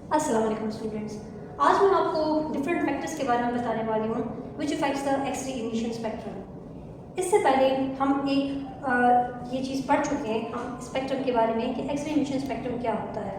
अस्सलाम वालेकुम स्टूडेंट्स। आज मैं आपको डिफरेंट फैक्टर्स के बारे में बताने वाली हूँ which affects the X ray emission spectrum. इससे पहले हम ये चीज़ पढ़ चुके हैं हम स्पेक्ट्रम के बारे में कि एक्स रे इमिशन स्पेक्ट्रम क्या होता है।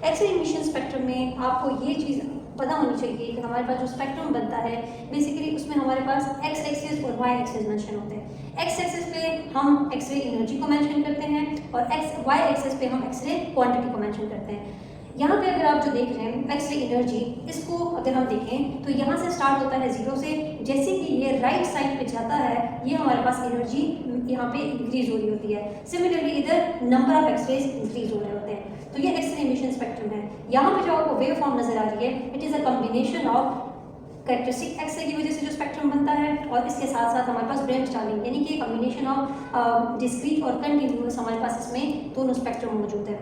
एक्स रे इमिशन स्पेक्ट्रम में आपको ये चीज़ पता होनी चाहिए कि हमारे पास जो स्पेक्ट्रम बनता है बेसिकली उसमें हमारे पास एक्स एक्सिस और वाई एक्सिस मेंशन होते हैं। एक्स एक्सिस पे हम एक्स रे एनर्जी को मेंशन करते हैं और वाई एक्सिस पे हम एक्स रे क्वांटिटी को मेंशन करते हैं। यहाँ पे अगर आप जो देख रहे हैं एक्स रे एनर्जी, इसको अगर हम देखें तो यहाँ से स्टार्ट होता है जीरो से, जैसे कि ये राइट साइड पे जाता है ये हमारे पास एनर्जी यहाँ पे इंक्रीज हो रही होती है। सिमिलरली इधर number of X rays increase हो रहे होते हैं। तो ये एक्स रे इमिशन स्पेक्ट्रम है। यहाँ पे जो आपको वेव फॉर्म नजर आ रही है it is a combination of characteristic X ray की वजह से जो स्पेक्ट्रम बनता है और इसके साथ साथ हमारे पास ब्रेन स्टार्लिंग यानी कि कॉम्बिनेशन ऑफ डिस्क्रीट और कंटिन्यूअस हमारे पास इसमें दोनों स्पेक्ट्रम मौजूद है।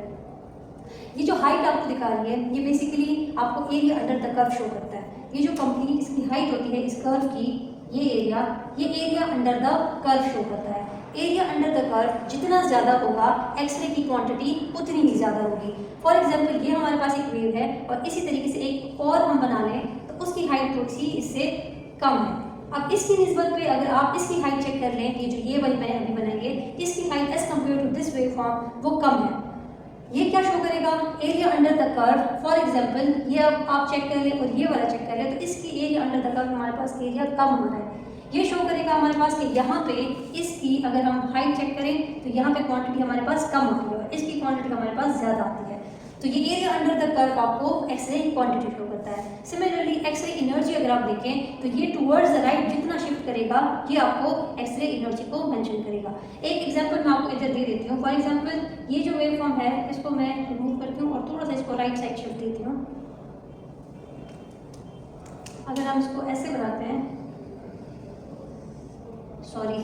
ये जो हाइट आपको दिखा रही है ये बेसिकली आपको area under the curve show करता है। ये जो कंप्लीट इसकी हाइट होती है इस कर्व की, ये area under the curve show करता है। एरिया अंडर द कर्व जितना ज़्यादा होगा एक्सरे की क्वांटिटी उतनी ही ज़्यादा होगी। फॉर एग्जांपल ये हमारे पास एक वेव है और इसी तरीके से एक और हम बना लें तो उसकी हाइट थोड़ी सी इससे कम है। अब इसकी निस्बत पे अगर आप इसकी हाइट चेक कर लें कि जो ये वाली मैंने अभी बनाई है इसकी height as compare to this wave form वो कम है। ये क्या शो करेगा? Area under the curve. For example ये अब आप चेक कर लें और ये वाला चेक कर लें तो इसकी एरिया अंडर द कर्व हमारे पास एरिया कम हो रहा है। ये शो करेगा हमारे पास कि यहाँ पे इसकी अगर हम हाइट चेक करें तो यहाँ पे क्वांटिटी हमारे पास कम आती है और इसकी क्वांटिटी हमारे पास ज़्यादा आती है। तो ये एरिया अंडर द कर्व आपको एक्सरे क्वांटिटी शो करता है। सिमिलरली एक्सरे एनर्जी अगर आप देखें तो ये टुवर्ड्स द राइट जितना शिफ्ट करेगा ये आपको एक्सरे एनर्जी को मेंशन करेगा। एक एग्जांपल मैं आपको इधर दे देती हूँ। फॉर एग्जांपल ये जो वेव फॉर्म है इसको मैं रिमूव करती हूँ और थोड़ा सा इसको राइट साइड शिफ्ट देती हूँ। अगर हम इसको ऐसे बनाते हैं, सॉरी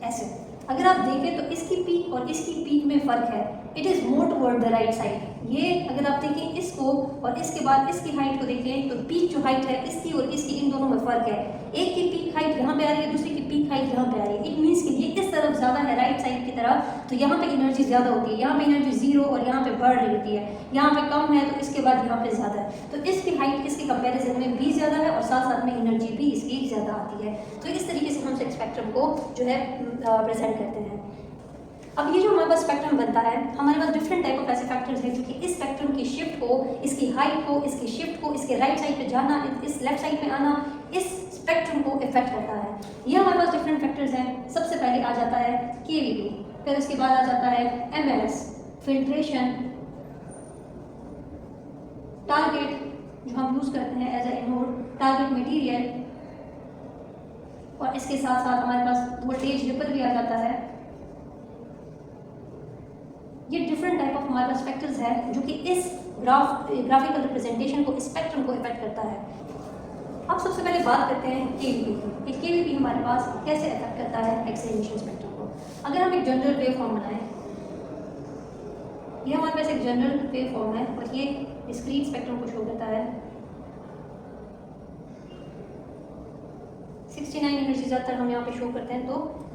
ऐसे, अगर आप देखें तो इसकी पीक और इसकी पीक में फ़र्क है। It is more toward the right side. ये अगर आप देखें इसको और इसके बाद इसकी हाइट को देखें तो पीक जो हाइट है इसकी और इसकी इन दोनों में फ़र्क है। एक की पीक हाइट यहाँ पे आ रही है, दूसरी की पीक हाइट यहाँ पे आ रही है। इट मीन्स कि ये इस तरफ ज़्यादा है राइट साइड की तरफ, तो यहाँ पे एनर्जी ज़्यादा होती है। यहाँ पे एनर्जी जीरो और यहाँ पे बढ़ रही होती है। यहाँ पे कम है तो इसके बाद यहाँ पे ज़्यादा है। तो इसकी हाइट इसके कंपेरिजन में भी ज़्यादा है और साथ साथ में एनर्जी भी इसकी ज़्यादा आती है। तो इस तरीके से हम स्पेक्ट्रम को जो है प्रेजेंट करते हैं। अब ये जो हमारे पास स्पेक्ट्रम बनता है हमारे पास डिफरेंट टाइप ऑफ ऐसे फैक्टर्स हैं जो कि इस स्पेक्ट्रम की शिफ्ट को, इसकी हाइट को, इसकी शिफ्ट को, इसके राइट साइड पे जाना, इस लेफ्ट साइड में आना, इस स्पेक्ट्रम को इफेक्ट करता है। ये हमारे पास डिफरेंट फैक्टर्स हैं। सबसे पहले आ जाता है केवीपी, फिर उसके बाद आ जाता है एमएस, फिल्ट्रेशन, टारगेट जो हम यूज़ करते हैं as a anode, target material, और इसके साथ साथ हमारे पास वोल्टेज रिपल भी आ जाता है। ये डिफरेंट टाइप ऑफ हमारे पास फैक्टर्स है जो कि इस ग्राफिकल रिप्रेजेंटेशन को, स्पेक्ट्रम को इफेक्ट करता है। अब सबसे पहले बात करते हैं केवीपी की। केवीपी हमारे पास कैसे इफेक्ट करता है एक्स रे इमिशन स्पेक्ट्रम को। अगर हम एक जनरल वेव फॉर्म बनाएं, ये हमारे पास एक जनरल वेव फॉर्म है और ये डिस्क्रीट स्पेक्ट्रम को शो करता है। 69 एनर्जी ज़्यादातर हम यहाँ पे शो करते हैं। तो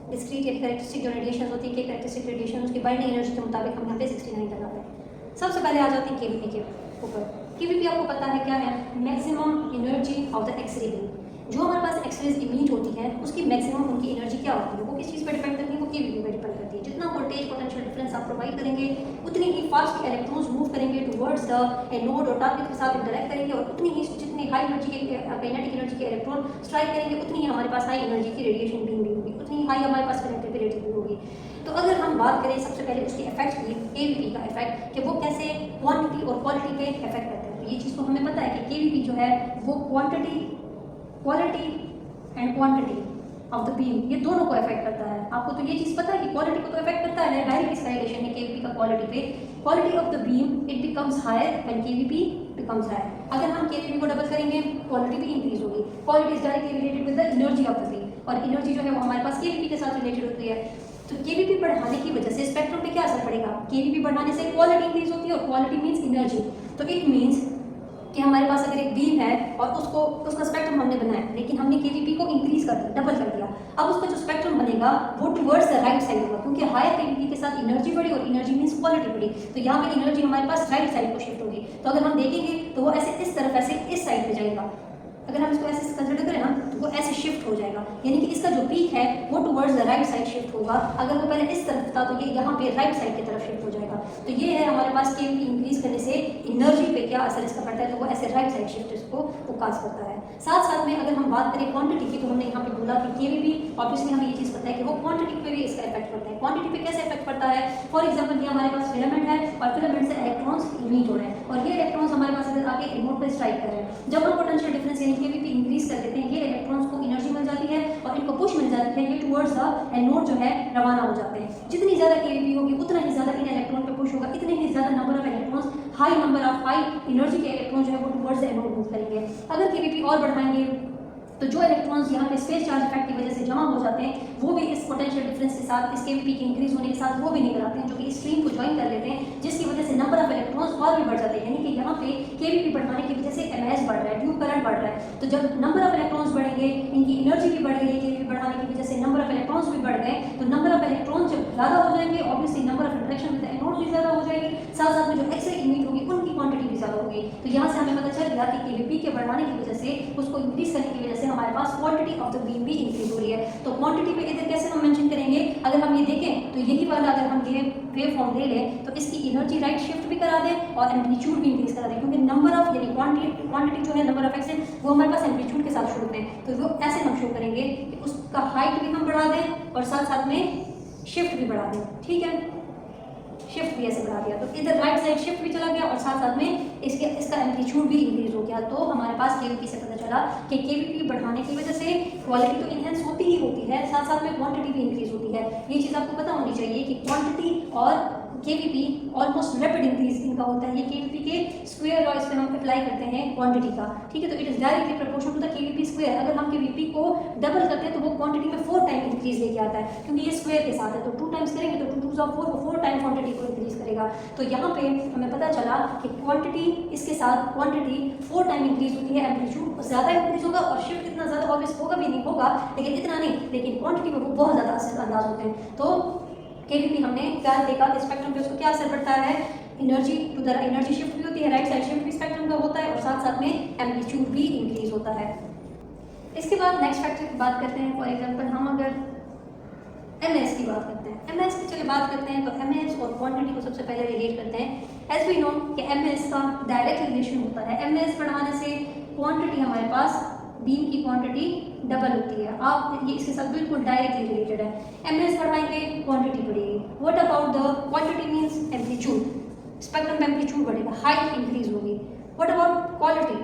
डिस्क्रीट या कैरेक्टरिस्टिक जो रेडिएशन होती है, कैरेक्टरिस्टिक रेडिएशन उसकी बाइंडिंग एनर्जी के मुताबिक हम यहाँ पे 69 लगाते हैं। सबसे पहले आ जाती है केवीपी के ऊपर। केवीपी आपको पता है क्या है? Maximum energy of the X-ray beam. जो हमारे पास एक्सरेज इमिट होती हैं उसकी मैक्सिमम उनकी एनर्जी क्या होती है, वो किस चीज़ पर डिपेंड करती है? वो केवीपी पर डिपेंड करती है। जितना वोल्टेज पोटेंशियल डिफरेंस आप प्रोवाइड करेंगे उतनी ही फास्ट इलेक्ट्रॉन्स मूव करेंगे टुवर्ड्स द एनोड और टारगेट के साथ इंटरेक्ट करेंगे और उतनी ही जितनी हाई एनर्जी के काइनेटिक एनर्जी के इलेक्ट्रॉन स्ट्राइक करेंगे उतनी ही हमारे पास हाई एनर्जी की रेडिएशन बीम भी होगी, उतनी हाई हमारे पास कनेक्टिविटी भी होगी। तो अगर हम बात करें सबसे पहले उसके इफेक्ट की, केवीपी का इफेक्ट कि वो कैसे क्वांटिटी और क्वालिटी पे इफेक्ट करते हैं, तो ये चीज़ तो हमें पता है कि केवीपी जो है वो quality and quantity of the beam ये दोनों को इफेक्ट करता है। आपको तो ये चीज़ पता है कि क्वालिटी को तो इफेक्ट करता है, डायरेक्ट इसका रिलेशन है केवीपी का क्वालिटी पे। Quality of the beam it becomes higher when KVP becomes higher. अगर हम केवीपी को डबल करेंगे क्वालिटी भी इंक्रीज होगी। Quality is directly related with the energy of the beam और एनर्जी जो है वो हमारे पास केवीपी के साथ रिलेटेड होती है। तो केवीपी बढ़ाने की वजह से स्पेक्ट्रम पे क्या असर पड़ेगा? केवीपी बढ़ाने से क्वालिटी इंक्रीज होती है और क्वालिटी मीन्स एनर्जी। तो इट मीन्स कि हमारे पास अगर एक बीम है और उसका स्पेक्ट्रम हमने बनाया लेकिन हमने केवीपी को इंक्रीज कर दिया, डबल कर दिया। अब उसका जो स्पेक्ट्रम बनेगा बनेगा वो टुवर्ड्स द राइट साइड होगा, क्योंकि हायर केवीपी के साथ एनर्जी बढ़ी और एनर्जी मींस क्वालिटी बढ़ी, तो यहाँ पे एनर्जी हमारे पास राइट साइड को शिफ्ट होगी। तो अगर हम देखेंगे तो वो ऐसे इस तरफ ऐसे इस साइड पे जाएगा, अगर हम इसको ऐसे कंसिडर करें ना तो वो ऐसे शिफ्ट हो जाएगा, यानी कि इसका जो पीक है वो towards the right side shift होगा। अगर वो पहले इस तरफ था तो ये यहाँ पे राइट साइड की तरफ शिफ्ट हो जाएगा। तो ये है हमारे पास केवीपी इंक्रीज करने से एनर्जी पे क्या असर इसका पड़ता है, तो वो ऐसे राइट साइड शिफ्ट इसको काज करता है। साथ साथ में अगर हम बात करें क्वांटिटी की, तो हमने यहाँ पे बोला कि केवीपी ऑब्वियसली हमें ये चीज़ पता है कि वो क्वांटिटी पे भी इसका इफेक्ट पड़ता है। क्वांटिटी पे कैसे इफेक्ट पड़ता है, फॉर एग्जाम्पल ये हमारे पास फिलामेंट है और फिलामेंट से इलेक्ट्रॉन्स इमिट हो रहे हैं और ये इलेक्ट्रॉन्स हमारे पास इधर आके एनोड पे स्ट्राइक कर रहे हैं। जब हम पोटेंशियल डिफरेंस यानी केवीपी इंक्रीज कर देते हैं, ये इलेक्ट्रॉन्स को एनर्जी मिल जाती है और इनको पुश मिल जाती है, ये टुवर्ड्स द एनोड जो है रवाना हो जाते हैं। जितनी ज़्यादा केवीपी होगी उतना ही ज़्यादा इन इलेक्ट्रॉन पे पुश होगा, इतने ही ज़्यादा number of electrons high number of high energy के इलेक्ट्रॉन जो है वो टुवर्ड्स द एनोड मूव करेंगे। अगर केवीपी और बढ़ाएंगे तो जो इलेक्ट्रॉन्स यहाँ पे स्पेस चार्ज इफेक्ट की वजह से जमा हो जाते हैं वो भी इस पोटेंशियल डिफरेंस के साथ, इस केवीपी के इंक्रीज होने के साथ वो भी निकल आते हैं, जो कि इस स्ट्रीम को ज्वाइन कर लेते हैं, जिसकी वजह से नंबर ऑफ इलेक्ट्रॉन्स और भी बढ़ जाते हैं। यानी कि यहाँ पे केवीपी बढ़ाने की वजह से एमएस बढ़ रहा है, ट्यूब करंट बढ़ रहा है। तो जब नंबर ऑफ इलेक्ट्रॉन्स बढ़ेंगे, इनकी एनर्जी भी बढ़ गई है, केवीपी बढ़ाने की वजह से नंबर ऑफ इलेक्ट्रॉन्स भी बढ़ गए, तो नंबर ऑफ इलेक्ट्रॉन्स जब ज़्यादा हो जाएंगे obviously number of interaction with anode भी ज़्यादा हो जाएगी, साथ साथ में जो एक्सरे इमिट होगी उनकी क्वांटिटी भी ज़्यादा होगी। तो यहाँ से हमें पता चल गया कि केवीपी के बढ़ाने की वजह से, उसको इंक्रीज करने की वजह से हमारे पास क्वांटिटी ऑफ द बीम भी इंक्रीज हो रही है। तो क्वांटिटी पे इधर कैसे हम मेंशन करेंगे, अगर हम ये देखें तो यही वाला अगर हम ये वेव फॉर्म ले लें तो इसकी एनर्जी राइट शिफ्ट भी करा दें और एम्पलीट्यूड भी इंक्रीज करा दें, क्योंकि नंबर ऑफ यानी क्वांटिटी जो है नंबर ऑफ एक्सेस वो हमारे पास एम्पलीट्यूड के साथ शो होते हैं। तो वो ऐसे हम शो करेंगे कि उसका हाइट भी हम बढ़ा दें और साथ साथ में शिफ्ट भी बढ़ा दें। ठीक है, शिफ्ट भी ऐसे बढ़ा दिया तो इधर राइट साइड शिफ्ट भी चला गया और साथ साथ में इसका एम्पलीट्यूड भी इंक्रीज हो गया। तो हमारे पास केवीपी से पता चला कि केवीपी बढ़ाने की वजह से क्वालिटी तो इनहेंस होती ही होती है, साथ साथ में क्वांटिटी भी इंक्रीज होती है। ये चीज़ आपको पता होनी चाहिए कि क्वांटिटी और केवीपी ऑलमोस्ट रैपिड इंक्रीज इनका होता है। ये केवीपी के स्क्वायर लॉ इस पे हम अप्लाई करते हैं क्वांटिटी का। ठीक है, तो it is directly proportional to the KVP square. अगर हम केवीपी को डबल करते हैं तो वो क्वांटिटी में 4 टाइम इंक्रीज लेके आता है, क्योंकि ये स्क्वायर के साथ है। तो 2 टाइम्स करेंगे तो 2 2 4 वो 4 टाइम क्वांटिटी को इंक्रीज करेगा। तो यहाँ पे हमें पता चला कि क्वांटिटी इसके साथ क्वांटिटी 4 टाइम इंक्रीज होती है, एम्पलीट्यूड ज़्यादा इंक्रीज होगा और शिफ्ट इतना ज़्यादा ऑब्वियस होगा भी नहीं होगा, लेकिन इतना नहीं, लेकिन क्वांटिटी में वो बहुत ज़्यादा असरअंदाज होते हैं। तो केवीपी हमने क्या देखा कि स्पेक्ट्रम पे उसको क्या असर पड़ता है, energy to the energy shift भी होती है, राइट साइड शिफ्ट भी स्पेक्ट्रम का होता है और साथ साथ में एम्पलीट्यूड भी इंक्रीज होता है। इसके बाद नेक्स्ट फैक्टर की बात करते हैं। फॉर एग्जांपल हम अगर एमएस की बात करते हैं, एमएस की चलिए बात करते हैं। तो एमएस और क्वांटिटी को सबसे पहले रिलेट करते हैं। एज वी नो कि एमएस का डायरेक्ट रिलेशन होता है। एमएस बढ़ाने से क्वांटिटी हमारे पास बीम की क्वांटिटी डबल होती है। आप ये इसके साथ बिल्कुल डायरेक्टली रिलेटेड है। एमएस बढ़ाएंगे क्वांटिटी बढ़ेगी। What about the quantity means amplitude, spectrum में एम्पलीट्यूड बढ़ेगा, हाइट इंक्रीज होगी। व्हाट अबाउट क्वालिटी,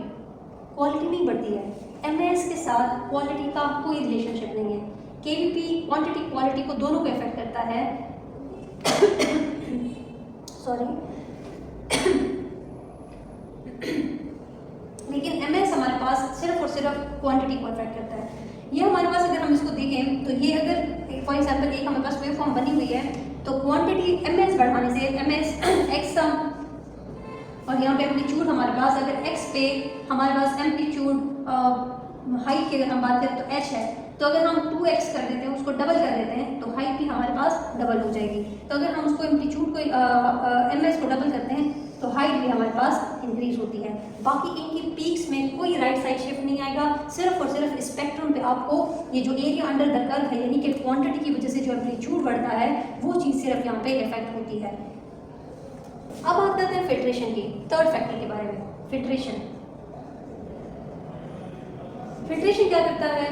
क्वालिटी नहीं बढ़ती है। एमएस के साथ क्वालिटी का कोई रिलेशनशिप नहीं है। केवीपी क्वांटिटी क्वालिटी को दोनों को इफेक्ट करता है सॉरी लेकिन एमएस हमारे पास सिर्फ और सिर्फ क्वांटिटी को इफेक्ट करता है। ये हमारे पास अगर हम इसको देखें तो ये अगर फॉर एग्जांपल एक हमारे पास वेव फॉर्म बनी हुई है तो क्वांटिटी एमएस बढ़ाने से एमएस एक्स और यहाँ पे एम्पलीट्यूड हमारे पास अगर एक्स पे हमारे पास एम्पलीट्यूड हाइट की अगर हम बात करें तो एच है, तो अगर हम 2x कर देते हैं, उसको डबल कर देते हैं तो हाइट भी हमारे पास डबल हो जाएगी। तो अगर हम उसको एम्पलीट्यूड को एमएस को डबल करते हैं तो हाइट भी हमारे पास इंक्रीज होती है। बाकी इनकी पीक्स में कोई राइट साइड शिफ्ट नहीं आएगा, सिर्फ और सिर्फ स्पेक्ट्रम पे आपको ये जो एरिया अंडर द कर्व है यानी कि क्वांटिटी की वजह से जो एम्पलीट्यूड बढ़ता है वो चीज़ सिर्फ यहाँ पे इफेक्ट होती है। अब बात करते हैं फिल्ट्रेशन की, थर्ड फैक्टर के बारे में। फिल्ट्रेशन क्या करता है,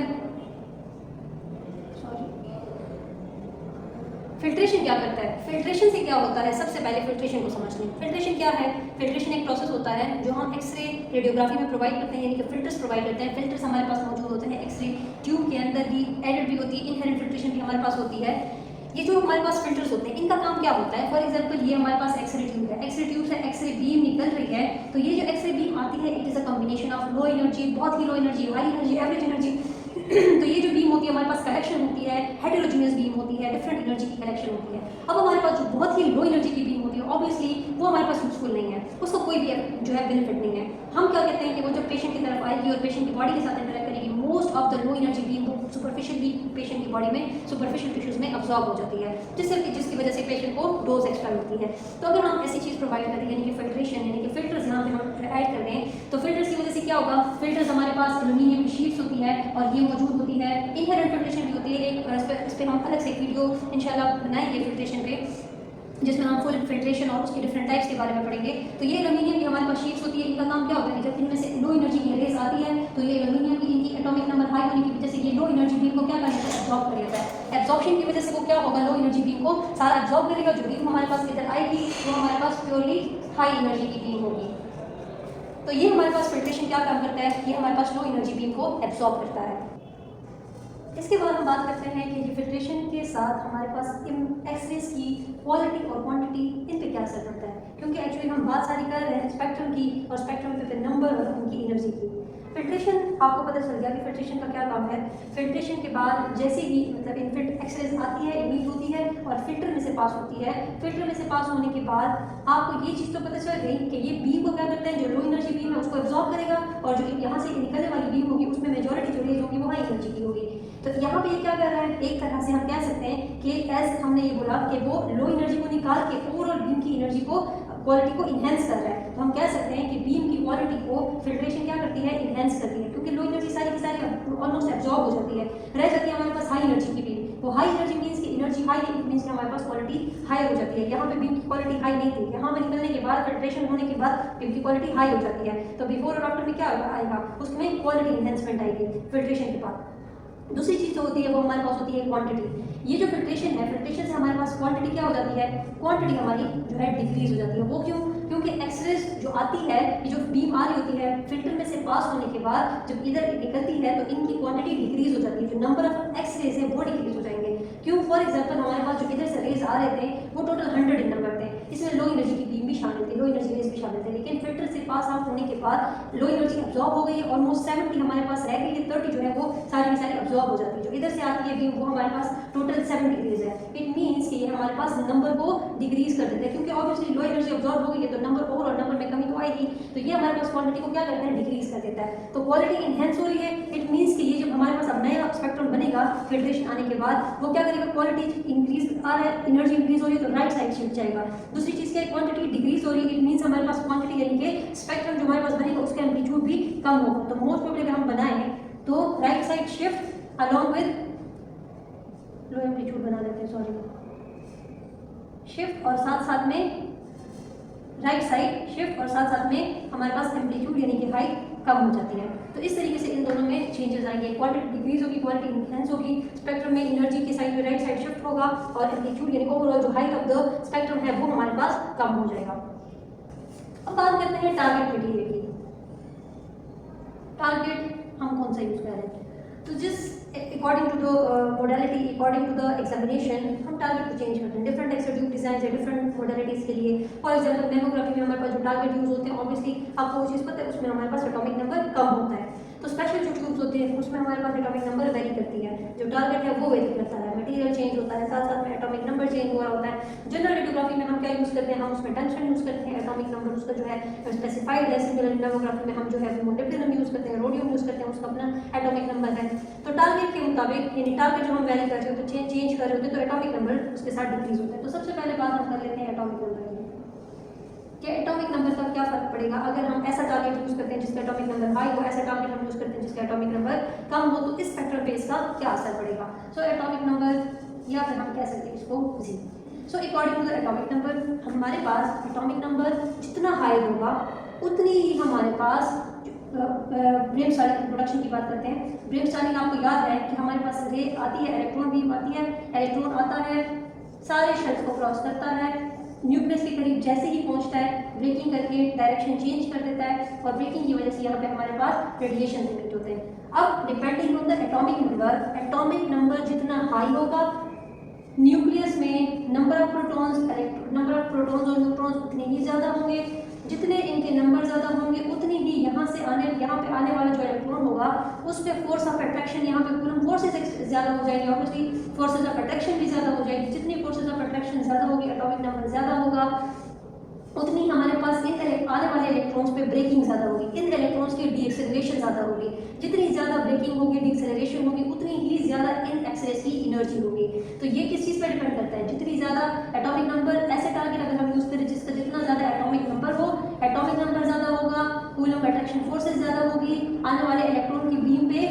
फिल्ट्रेशन क्या करता है, फिल्ट्रेशन से क्या होता है, सबसे पहले फिल्ट्रेशन को समझ लें। फिल्ट्रेशन क्या है, फिल्ट्रेशन एक प्रोसेस होता है जो हम एक्सरे रेडियोग्राफी में प्रोवाइड करते हैं, यानी कि फिल्टर्स प्रोवाइड करते हैं। फिल्टर्स हमारे पास मौजूद होते हैं एक्सरे ट्यूब के अंदर ही, एडेड भी होती है, इनहेरेंट फिल्ट्रेशन भी हमारे पास होती है। ये जो हमारे पास फिल्टर्स होते हैं इनका काम क्या होता है, फॉर एग्जांपल ये हमारे पास एक्सरे ट्यूब है, एक्सरे ट्यूब से एक्सरे बीम निकल रही है, तो ये जो एक्सरे बीम आती है it is a combination of low energy, बहुत ही low energy, high energy, average energy. तो ये जो बीम होती है हमारे पास कलेक्शन होती है, हेटेरोजीनियस बीम होती है, डिफरेंट एनर्जी की कलेक्शन होती है। अब हमारे पास जो बहुत ही लो एनर्जी की बीम होती है ऑब्वियसली वो हमारे पास यूजफुल नहीं है, उसको कोई भी जो है बेनिफिट नहीं है। हम क्या कहते हैं कि वो जब पेशेंट की तरफ आएगी और पेशेंट की बॉडी के साथ इंटरेक्ट करेगी, most of the low energy beam वो सुपरफिशियल भी पेशेंट की बॉडी में सुपरफिशियल टिश्यूज़ में अब्जॉर्ब हो जाती है, जिसकी वजह से पेशेंट को डोज एक्स्ट्रा मिलती है। तो अगर हम ऐसी चीज़ प्रोवाइड करें यानी कि फिल्ट्रेशन यानी कि फिल्टर्स यहाँ पे हम ऐड कर रहे हैं, तो फिल्टर्स की वजह से क्या होगा, फिल्टर्स हमारे पास एल्यूमिनियम की शीट्स होती है और ये मौजूद होती है, इनहेरेंट फिल्ट्रेशन भी होती है। एक इस पर हम अलग से वीडियो इंशाल्लाह बनाएंगे फिल्ट्रेशन पे, जिसमें हम फुल फिल्ट्रेशन और उसके डिफरेंट टाइप्स के बारे में पढ़ेंगे। तो ये एल्यूमिनियम की हमारे पास शीट्स होती है, इनका काम क्या होता है, जब इनमें से लो एनर्जी की रेज आती है तो ये एल्यूमिनियम की इनकी एटॉमिक नंबर हाई होने की वजह से ये लो एनर्जी बीम को क्या कर लेता है, एब्जॉर्ब कर लेता है। एब्जॉर्प्शन की वजह से वो क्या होगा, लो एनर्जी बीम को सारा एब्जॉर्ब करेगा, जो बीम हमारे पास इधर आएगी वो हमारे पास प्योरली हाई एनर्जी की बीम होगी। तो ये हमारे पास फिल्ट्रेशन क्या काम करता है, ये हमारे पास लो एनर्जी बीम को एब्जॉर्ब करता है। इसके बाद हम बात करते हैं कि फिल्ट्रेशन के साथ हमारे पास एक्सरेज की क्वालिटी और क्वांटिटी इन पे क्या असर पड़ता है, क्योंकि एक्चुअली हम बात सारी कर रहे हैं स्पेक्ट्रम की और स्पेक्ट्रम पे नंबर और उनकी एनर्जी की। फिल्ट्रेशन आपको पता चल गया कि फिल्ट्रेशन का क्या काम है। फिल्ट्रेशन के बाद जैसे ही मतलब इनफिल्ट एक्सरेज आती है, इमिट होती है और फिल्टर में से पास होती है। फिल्टर में से पास होने के बाद आपको ये चीज़ तो पता चल गई कि ये बीम को क्या करता है, जो लो एनर्जी बीम है उसको एब्जॉर्ब करेगा और जो यहाँ से निकलने वाली बीम होगी उसमें मेजॉरिटी जो रेज होगी वो हाई एनर्जी की होगी। तो यहाँ पे ये क्या कर रहा है, एक तरह से हम कह सकते हैं कि एज हमने ये बोला कि वो लो एनर्जी को निकाल के ओवरऑल बीम की एनर्जी को क्वालिटी को इन्हेंस कर रहा है। तो हम कह सकते हैं कि बीम की क्वालिटी को फिल्ट्रेशन क्या करती है, इन्हेंस करती है, क्योंकि लो एनर्जी सारी की सारी ऑलमोस्ट एब्जॉर्ब हो जाती है, रह जाती है हमारे पास हाई एनर्जी की बीम। तो हाई एनर्जी मीन्स की एनर्जी हाई मीन्स कि हमारे पास क्वालिटी हाई हो जाती है। यहाँ पे बीम की क्वालिटी हाई नहीं थी, यहाँ पे निकलने के बाद फिल्ट्रेशन होने के बाद बीम की क्वालिटी हाई हो जाती है। तो बिफोर और आफ्टर में क्या आएगा, उसमें क्वालिटी इन्हेंसमेंट आएगी फिल्ट्रेशन के बाद। दूसरी चीज़ जो होती है वो हमारे पास होती है क्वांटिटी। ये जो फिल्ट्रेशन है, फिल्ट्रेशन से हमारे पास क्वांटिटी क्या हो जाती है, क्वांटिटी हमारी जो है डिक्रीज हो जाती है। वो क्यों, क्योंकि एक्सरेज जो आती है, ये जो बीम आ रही होती है फिल्टर में से पास होने के बाद जब इधर निकलती है तो इनकी क्वांटिटी डिक्रीज हो जाती है, जो नंबर ऑफ एक्सरेज है वो डिक्रीज हो जाएंगे। क्यों, फॉर एग्जाम्पल हमारे पास जो इधर से रेज आ रहे थे वो टोटल 100 इन नंबर थे, इसमें लो एनर्जी की बीम भी शामिल थी, लो एनर्जी रेज भी शामिल थे, लेकिन फिल्टर से पास आउट होने के बाद लो एनर्जी एब्जॉर्ब हो गई है, ऑलमोस्ट 70 हमारे पास रह गई है, 30 जो है वो सारी की सारी एब्जॉर्ब हो जाती है। जो इधर से आती है बीम वो हमारे पास टोटल 70 रेज है। इट मीन्स कि ये हमारे पास नंबर को डिक्रीज कर देते हैं, क्योंकि ऑब्वियसली लो एनर्जी एब्जॉर्ब हो गई है तो नंबर ओवरऑल नंबर में कमी तो आएगी, तो ये हमारे पास क्वांटिटी को क्या करता है, डिक्रीज कर देता है। तो क्वालिटी इनहेंस हो रही है। इट मीन्स कि ये जब हमारे पास अब नया स्पेक्ट्रम बनेगा फिल्ट्रेशन आने के बाद, वो क्या करेगा, क्वालिटी इंक्रीज आ रहा है, एनर्जी इंक्रीज हो रही है तो राइट साइड शिफ्ट जाएगा। दूसरी चीज़ क्या है, क्वांटिटी डिक्रीज हो रही है, इट मीन्स हमारे पास क्वांटिटी यानी कि स्पेक्ट्रम जो हमारे पास बनेगा उसका एम्पलीट्यूड भी कम होगा। तो मोस्ट प्रोबेबली अगर हम बनाएं तो right side shift along with low amplitude बना देते हैं, सॉरी, शिफ्ट और साथ साथ में राइट साइड शिफ्ट और साथ साथ में हमारे पास एम्पलीट्यूड यानी कि हाइट कम हो जाती है। तो इस तरीके से इन दोनों में चेंजेस आएंगे, क्वांटिटी डिक्रीज होगी, क्वालिटी इनहेंस होगी, स्पेक्ट्रम में एनर्जी की साइड में राइट साइड शिफ्ट होगा और एम्पलीट्यूड यानी ओवरऑल जो हाइट ऑफ द स्पेक्ट्रम है वो हमारे पास कम हो जाएगा। अब बात करते हैं टारगेट मटेरियल की। टारगेट हम कौन सा यूज कर रहे हैं, तो जिस according to the modality, according to the examination हम टारगेट को चेंज करते हैं। Different types of tube design है डिफरेंट मोडालिटीज के लिए। फॉर एग्जांपल मेमोग्राफी में हमारे पास जो टारगेट यूज होते हैं, ऑब्वियसली आपको वो चीज़ पता है, उसमें हमारे पास एटॉमिक नंबर कम होता है। तो स्पेशल जो ट्यूब्स होते हैं उसमें हमारे पास एटॉमिक नंबर वेरी करती है, जो टारगेट है वो वेरी करता है, मटेरियल चेंज होता है, साथ साथ में एटॉमिक नंबर चेंज हो रहा होता है। जनरल रेडियोग्राफी में हम क्या यूज़ करते हैं, हम उसमें टंगस्टन यूज़ करते हैं, एटॉमिक नंबर उसका जो है स्पेसिफाइड है। सिमिलर मेमोग्राफी में हम जो है मोलिब्डेनम यूज़ करते हैं, रोडियम यूज़ करते हैं, उसका अपना एटॉमिक नंबर है। तो टारगेट के मुताबिक यानी टारगेट जो हम वैरी कर रहे होते हैं, चेंज कर रहे होते हैं, तो एटॉमिक नंबर उसके साथ डिक्रीज होता है। तो सबसे पहले बात हम कर लेते हैं एटॉमिक नंबर की, कि एटॉमिक नंबर का क्या फर्क पड़ेगा अगर हम ऐसा टारगेट यूज करते हैं जिसका एटॉमिक नंबर हाई हो, ऐसा टारगेट हम यूज करते हैं जिसका एटॉमिक नंबर कम हो, तो इस स्पेक्ट्रम पे इसका क्या असर पड़ेगा। सो एटॉमिक नंबर या फिर हम कह सकते हैं इसको जी। So according to the atomic number हमारे पास एटॉमिक नंबर जितना हाई होगा उतनी ही हमारे पास ब्रेम स्टार्लिंग की प्रोडक्शन की बात करते हैं। ब्रेम स्टार्लिंग आपको याद है कि हमारे पास रे आती है, इलेक्ट्रॉन बीम आती है, इलेक्ट्रॉन आता है, सारे शेल्स को क्रॉस करता है, न्यूक्लियस के करीब जैसे ही पहुंचता है ब्रेकिंग करके डायरेक्शन चेंज कर देता है और ब्रेकिंग की वजह से यहाँ पे हमारे पास रेडिएशन इमिट होते हैं। अब depending on the atomic number जितना हाई होगा, न्यूक्लियस में नंबर ऑफ प्रोटॉन्स और न्यूट्रॉन्स उतने ही ज़्यादा होंगे। जितने इनके नंबर ज़्यादा होंगे उतनी ही यहाँ पे आने वाला जो इलेक्ट्रॉन होगा उस पर फोर्स ऑफ अट्रैक्शन, यहाँ पे कूलम फोर्सेज ज़्यादा हो जाएंगे, ऑब्वियसली फोर्सेज ऑफ अट्रैक्शन भी ज़्यादा हो जाएगी। जितनी फोर्सेज ऑफ अट्रैक्शन ज़्यादा होगी एटॉमिक नंबर ज़्यादा होगा। उतनी हमारे पास आने वाले इलेक्ट्रॉन्स पे ब्रेकिंग ज़्यादा होगी, इन इलेक्ट्रॉन्स की डीएक्सेलरेशन ज़्यादा होगी। जितनी ज़्यादा ब्रेकिंग होगी, डीएक्सेलरेशन होगी, उतनी ही ज़्यादा इन एक्सरेज की एनर्जी होगी। तो ये किस चीज़ पर डिपेंड करता है, जितनी ज़्यादा एटॉमिक नंबर, ऐसे टारगेट अगर हम यूज़ करें जिसका जितना ज़्यादा एटॉमिक नंबर हो, एटॉमिक नंबर ज़्यादा होगा, कूलम अट्रैक्शन फोर्सेज ज़्यादा होगी, आने वाले इलेक्ट्रॉन की बीम पे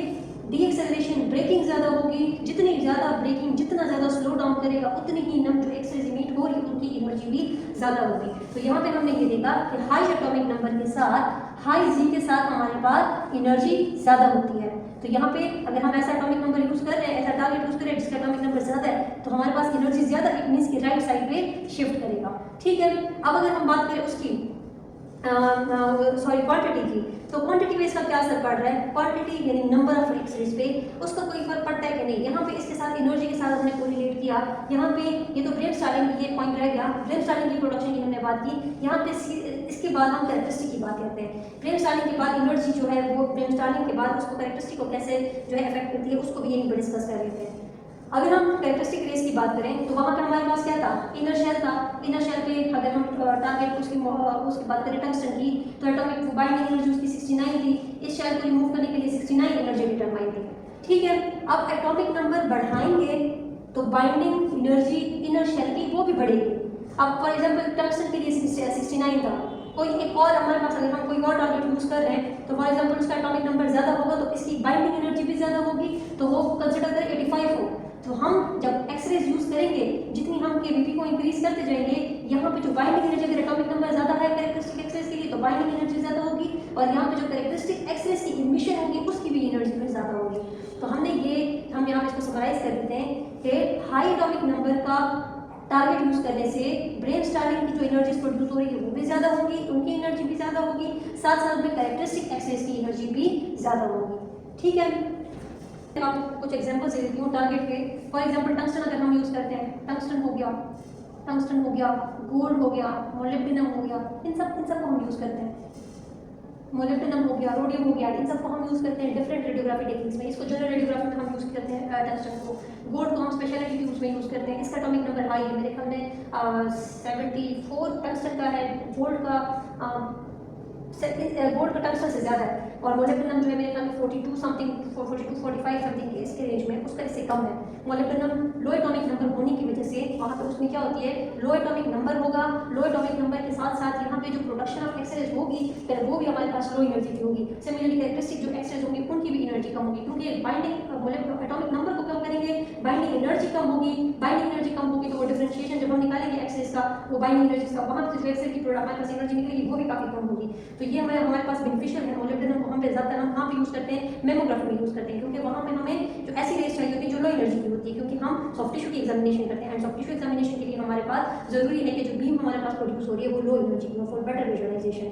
डीएक्सेलरेशन ब्रेकिंग ज़्यादा होगी। जितनी ज़्यादा ब्रेकिंग, जितना ज़्यादा स्लो डाउन करेगा, उतनी ही नम जो एक्सरेज इमिट हो रही है उनकी एनर्जी भी ज़्यादा होगी। तो यहाँ पे हमने ये देखा कि हाई एटॉमिक नंबर के साथ, हाई जी के साथ हमारे पास एनर्जी ज़्यादा होती है। तो यहाँ पे अगर हम ऐसा एटॉमिक नंबर यूज़ कर रहे हैं, ऐसा टारगेट यूज़ कर रहे हैं जिसका एटॉमिक नंबर ज़्यादा है, तो हमारे पास एनर्जी ज़्यादा, इट मीन्स कि राइट साइड पे शिफ्ट करेगा। ठीक है, अब अगर हम बात करें उसकी क्वांटिटी की, तो क्वांटिटी पे इसका क्या असर पड़ रहा है, क्वांटिटी यानी नंबर ऑफ एक्सरेज पे उसका कोई फर्क पड़ता है कि नहीं। यहाँ पे इसके साथ एनर्जी के साथ हमने कोरिलेट किया। यहाँ पे ये तो ब्रेम स्टार्लिंग, ये पॉइंट रह गया, ब्रेम स्टार्लिंग की प्रोडक्शन की हमने बात की। यहाँ पे इसके बाद हम कैरेक्टरिस्टिक की बात करते हैं। ब्रेम स्टार्लिंग के बाद एनर्जी जो है वो ब्रेम स्टार्लिंग के बाद उसको कैरेक्टरिस्टिक को कैसे जो है अफेक्ट करती है, उसको भी यहीं पर डिस्कस कर लेते हैं। अगर हम कैरेक्टरिस्टिक रेस की बात करें तो वहाँ पे हमारे पास क्या था, इनर शेल था। इनर शेल पे अगर हम टारगेट उसकी बात करें टंगस्टन की, तो एटॉमिक बाइंडिंग एनर्जी उसकी 69 थी। इस शेल को रिमूव करने के लिए 69 एनर्जी डिटरमाइन थी। ठीक है, अब एटॉमिक नंबर बढ़ाएंगे तो बाइंडिंग एनर्जी इनर शेल की वो भी बढ़ेगी। अब फॉर एग्जाम्पल टंगस्टन के लिए 69 था, कोई एक और हमारे पास अगर हम कोई और टारगेट यूज कर रहे हैं तो फॉर एग्जाम्पल उसका एटॉमिक नंबर ज़्यादा होगा तो इसकी बाइंडिंग एनर्जी भी ज़्यादा होगी, तो वो कंसिडर करें 85 हो। तो हम जब एक्सरेज यूज करेंगे, जितनी हम केवीपी को इंक्रीज करते जाएंगे, यहाँ पे जो बाइंडिंग एनर्जी, अगर एटॉमिक नंबर ज़्यादा है कैरेक्टरिस्टिक एक्सरेज के लिए तो बाइंडिंग एनर्जी ज़्यादा होगी, और यहाँ पे जो कैरेक्टरिस्टिक एक्सरेज की इमिशन होगी उसकी भी एनर्जी फिर ज़्यादा होगी। तो हम यहाँ पे इसको समराइज कर देते हैं कि हाई एटॉमिक नंबर का टारगेट यूज करने से ब्रेन स्टार्लिंग की जो एनर्जी प्रोड्यूस हो रही है वो भी ज़्यादा होगी, उनकी एनर्जी भी ज़्यादा होगी, साथ साथ में कैरेक्टरिस्टिक एक्सरेज की एनर्जी भी ज़्यादा होगी। ठीक है, मैं आपको कुछ एग्जांपल्स दे देती हूँ टारगेट के। फॉर एग्जांपल टंगस्टन अगर हम यूज़ करते हैं, टंगस्टन हो गया, गोल्ड हो गया, मोलिब्डेनम हो गया, इन सब को हम यूज़ करते हैं। मोलिब्डेनम हो गया, रोडियम हो गया, इन सबको हम यूज़ करते हैं डिफरेंट रेडियोग्राफी टेक्निक्स में। इसको जनरल रेडियोग्राफी में हम यूज़ करते हैं टंगस्टन को। गोल्ड को हम स्पेशलिटी ट्यूब्स में यूज़ करते हैं। इसका एटॉमिक नंबर हाई है, मेरे ख्याल में 74 टंगस्टन का है, गोल्ड का टंगस्टन से ज़्यादा है, और मोलिब्डेनम जो है मेरे ख्याल में 42 समथिंग, 42 45 समथिंग इसके रेंज में, उसका इससे कम है। मोलिब्डेनम लो एटॉमिक नंबर होने की वजह से वहाँ पर उसमें क्या होती है, लो एटॉमिक नंबर होगा, लो एटॉमिक नंबर के साथ साथ यहाँ पे जो प्रोडक्शन ऑफ एक्सरेज होगी फिर वो भी हमारे पास लो एनर्जी की होगी। सिमिलरली कैरेक्टरिस्टिक जो एक्सरेज होंगी उनकी भी एनर्जी कम होगी, क्योंकि बाइंडिंग एटॉमिक नंबर को कम करेंगे, बाइंडिंग एनर्जी कम होगी। बाइंडिंग एनर्जी कम होगी तो वो डिफरेंशिएशन जब हम निकालेंगे एक्सरेज का, वो बाइंडिंग एनर्जी का, वहाँ से जो एक्सरेज की हमारे पास एनर्जी निकलेगी वो भी काफ़ी कम होगी। तो ये हमारे पास बेनिफिशियल है। मोलिब्डेनम को हम ज़्यादातर हम कहाँ पे यूज़ करते हैं, मेमोग्राफी में यूज़ करते हैं, क्योंकि वहाँ पे हमें जो ऐसी रेस चाहिए होती है जो लो एनर्जी की होती है, क्योंकि हम सॉफ्ट टिश्यू की एग्जामिनेशन करते हैं। एंड सॉफ्ट टिश्यू एग्जामिनेशन के लिए हमारे पास ज़रूरी है कि जो बीम हमारे पास प्रोड्यूस हो रही है वो लो एनर्जी की हो फॉर बेटर विजुअलाइजेशन।